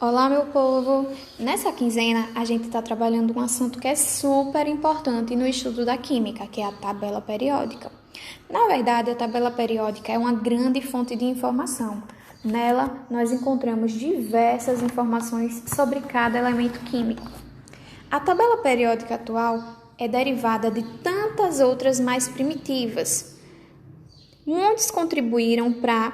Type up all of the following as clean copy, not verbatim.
Olá, meu povo! Nessa quinzena, a gente está trabalhando um assunto que é super importante no estudo da química, que é a tabela periódica. Na verdade, a tabela periódica é uma grande fonte de informação. Nela, nós encontramos diversas informações sobre cada elemento químico. A tabela periódica atual é derivada de tantas outras mais primitivas. Muitos contribuíram para a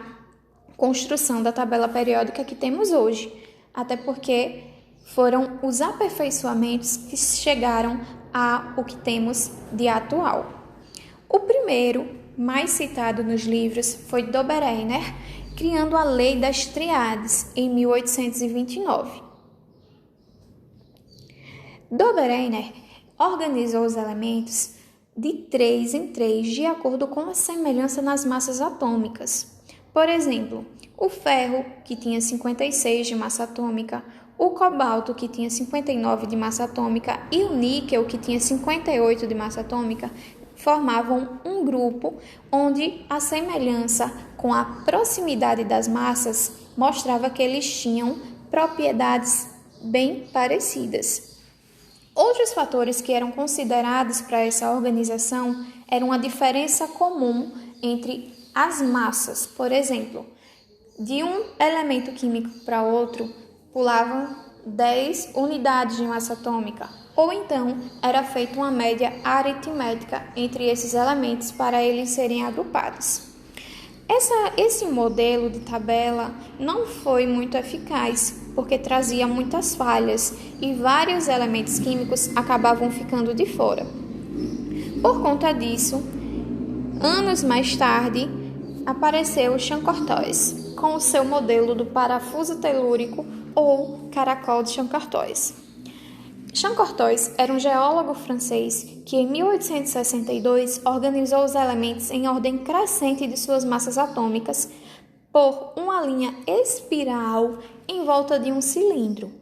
construção da tabela periódica que temos hoje, até porque foram os aperfeiçoamentos que chegaram ao que temos de atual. O primeiro, mais citado nos livros, foi Dobereiner, criando a Lei das Triades em 1829. Dobereiner organizou os elementos de 3 em 3 de acordo com a semelhança nas massas atômicas. Por exemplo, o ferro, que tinha 56 de massa atômica, o cobalto, que tinha 59 de massa atômica, e o níquel, que tinha 58 de massa atômica, formavam um grupo onde a semelhança com a proximidade das massas mostrava que eles tinham propriedades bem parecidas. Outros fatores que eram considerados para essa organização eram a diferença comum entre as massas. Por exemplo, de um elemento químico para outro, pulavam 10 unidades de massa atômica, ou então era feita uma média aritmética entre esses elementos para eles serem agrupados. Esse modelo de tabela não foi muito eficaz, porque trazia muitas falhas e vários elementos químicos acabavam ficando de fora. Por conta disso, anos mais tarde, apareceu Chancortois, com o seu modelo do parafuso telúrico ou caracol de Chancortois. Chancortois era um geólogo francês que, em 1862, organizou os elementos em ordem crescente de suas massas atômicas por uma linha espiral em volta de um cilindro.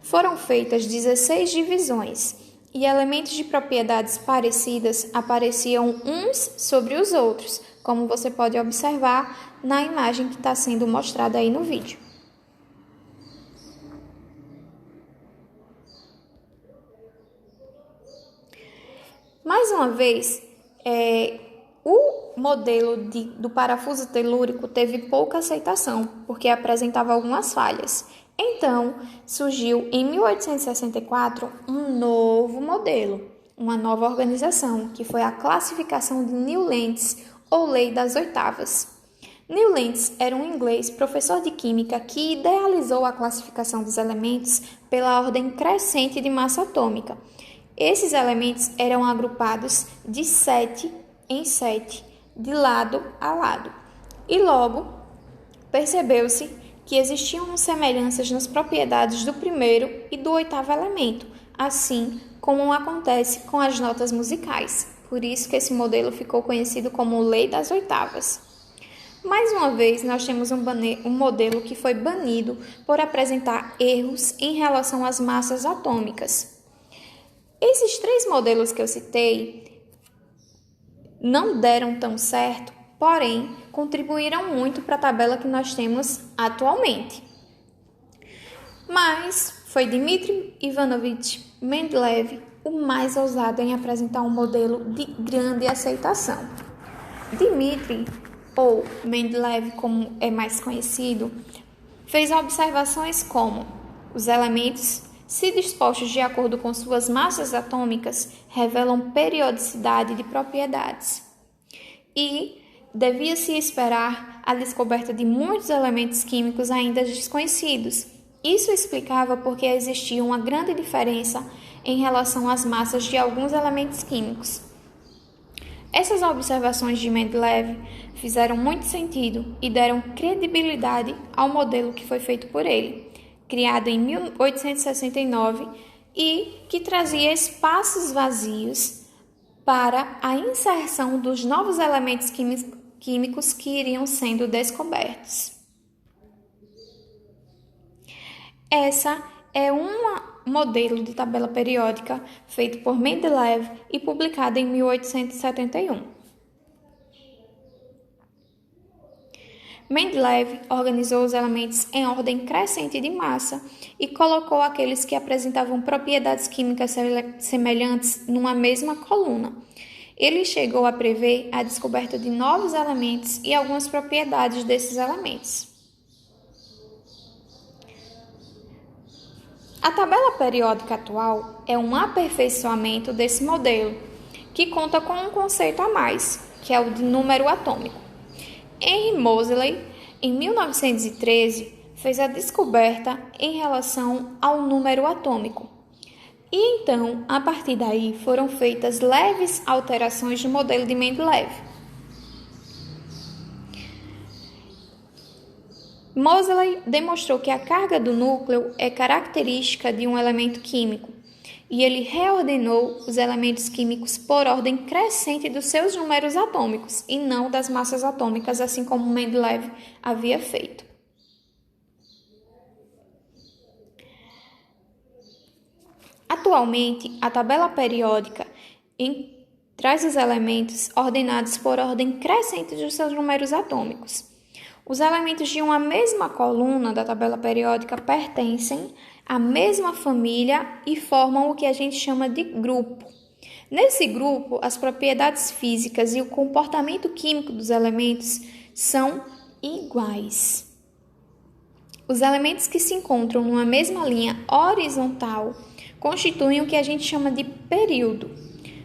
Foram feitas 16 divisões e elementos de propriedades parecidas apareciam uns sobre os outros, como você pode observar na imagem que está sendo mostrada aí no vídeo. Mais uma vez, o modelo do parafuso telúrico teve pouca aceitação, porque apresentava algumas falhas. Então, surgiu em 1864 um novo modelo, uma nova organização, que foi a classificação de Newlands, ou Lei das Oitavas. Newlands era um inglês professor de química que idealizou a classificação dos elementos pela ordem crescente de massa atômica. Esses elementos eram agrupados de 7 em 7, de lado a lado. E logo, percebeu-se que existiam semelhanças nas propriedades do primeiro e do oitavo elemento, assim como acontece com as notas musicais. Por isso que esse modelo ficou conhecido como Lei das Oitavas. Mais uma vez, nós temos um modelo que foi banido por apresentar erros em relação às massas atômicas. Esses 3 modelos que eu citei não deram tão certo, porém, contribuíram muito para a tabela que nós temos atualmente. Mas foi Dmitri Ivanovich Mendeleev o mais ousado em apresentar um modelo de grande aceitação. Dmitri, ou Mendeleev, como é mais conhecido, fez observações como os elementos, se dispostos de acordo com suas massas atômicas, revelam periodicidade de propriedades. E devia-se esperar a descoberta de muitos elementos químicos ainda desconhecidos. Isso explicava porque existia uma grande diferença em relação às massas de alguns elementos químicos. Essas observações de Mendeleev fizeram muito sentido e deram credibilidade ao modelo que foi feito por ele, criado em 1869 e que trazia espaços vazios para a inserção dos novos elementos químicos que iriam sendo descobertos. Essa é um modelo de tabela periódica feito por Mendeleev e publicado em 1871. Mendeleev organizou os elementos em ordem crescente de massa e colocou aqueles que apresentavam propriedades químicas semelhantes numa mesma coluna. Ele chegou a prever a descoberta de novos elementos e algumas propriedades desses elementos. A tabela periódica atual é um aperfeiçoamento desse modelo, que conta com um conceito a mais, que é o de número atômico. Henry Moseley, em 1913, fez a descoberta em relação ao número atômico. E então, a partir daí, foram feitas leves alterações no modelo de Mendeleev. Moseley demonstrou que a carga do núcleo é característica de um elemento químico, e ele reordenou os elementos químicos por ordem crescente dos seus números atômicos e não das massas atômicas, assim como Mendeleev havia feito. Atualmente, a tabela periódica traz os elementos ordenados por ordem crescente dos seus números atômicos. Os elementos de uma mesma coluna da tabela periódica pertencem à mesma família e formam o que a gente chama de grupo. Nesse grupo, as propriedades físicas e o comportamento químico dos elementos são iguais. Os elementos que se encontram numa mesma linha horizontal constituem o que a gente chama de período.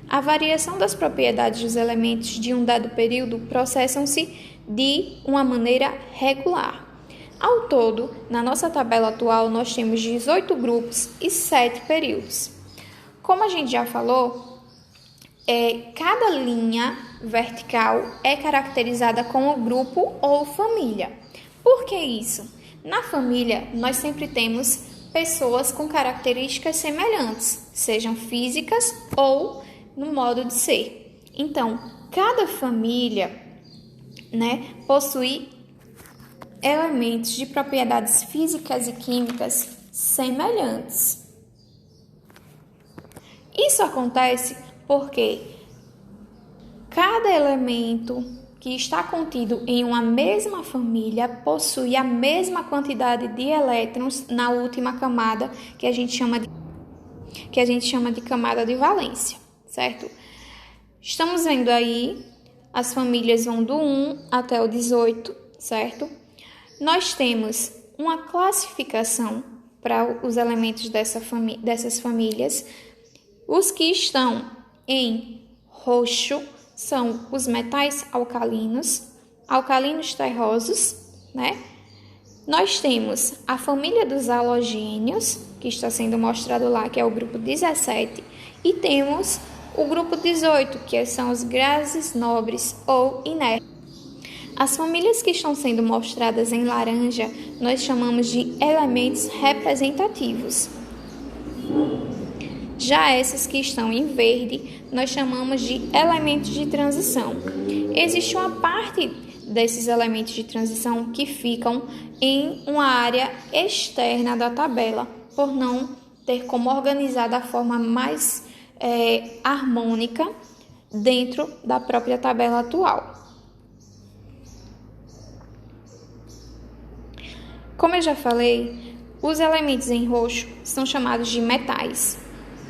A variação das propriedades dos elementos de um dado período processam-se de uma maneira regular. Ao todo, na nossa tabela atual, nós temos 18 grupos e 7 períodos. Como a gente já falou, cada linha vertical é caracterizada como grupo ou família. Por que isso? Na família, nós sempre temos pessoas com características semelhantes, sejam físicas ou no modo de ser. Então, cada família possui elementos de propriedades físicas e químicas semelhantes. Isso acontece porque cada elemento que está contido em uma mesma família possui a mesma quantidade de elétrons na última camada, que a gente chama de camada de valência, certo? Estamos vendo aí, as famílias vão do 1 até o 18, certo? Nós temos uma classificação para os elementos dessas famílias. Os que estão em roxo são os metais alcalinos terrosos, Nós temos a família dos halogênios, que está sendo mostrado lá, que é o grupo 17, e temos o grupo 18, que são os gases nobres ou inertes. As famílias que estão sendo mostradas em laranja, nós chamamos de elementos representativos. Já essas que estão em verde, nós chamamos de elementos de transição. Existe uma parte desses elementos de transição que ficam em uma área externa da tabela, por não ter como organizar da forma mais harmônica dentro da própria tabela atual. Como eu já falei, os elementos em roxo são chamados de metais.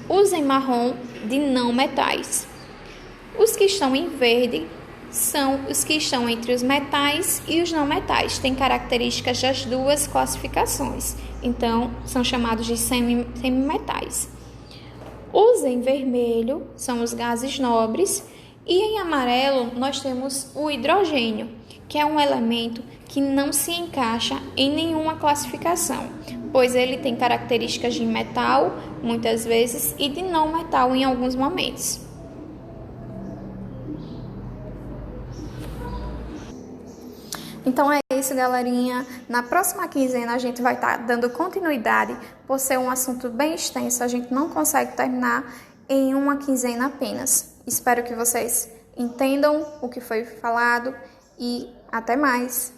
Os em marrom, de não metais. Os que estão em verde são os que estão entre os metais e os não metais. Tem características das duas classificações. Então, são chamados de semimetais. Os em vermelho são os gases nobres. E em amarelo, nós temos o hidrogênio, que é um elemento que não se encaixa em nenhuma classificação, pois ele tem características de metal, muitas vezes, e de não metal em alguns momentos. Então é isso, galerinha. Na próxima quinzena a gente vai estar dando continuidade, por ser um assunto bem extenso, a gente não consegue terminar em uma quinzena apenas. Espero que vocês entendam o que foi falado e até mais!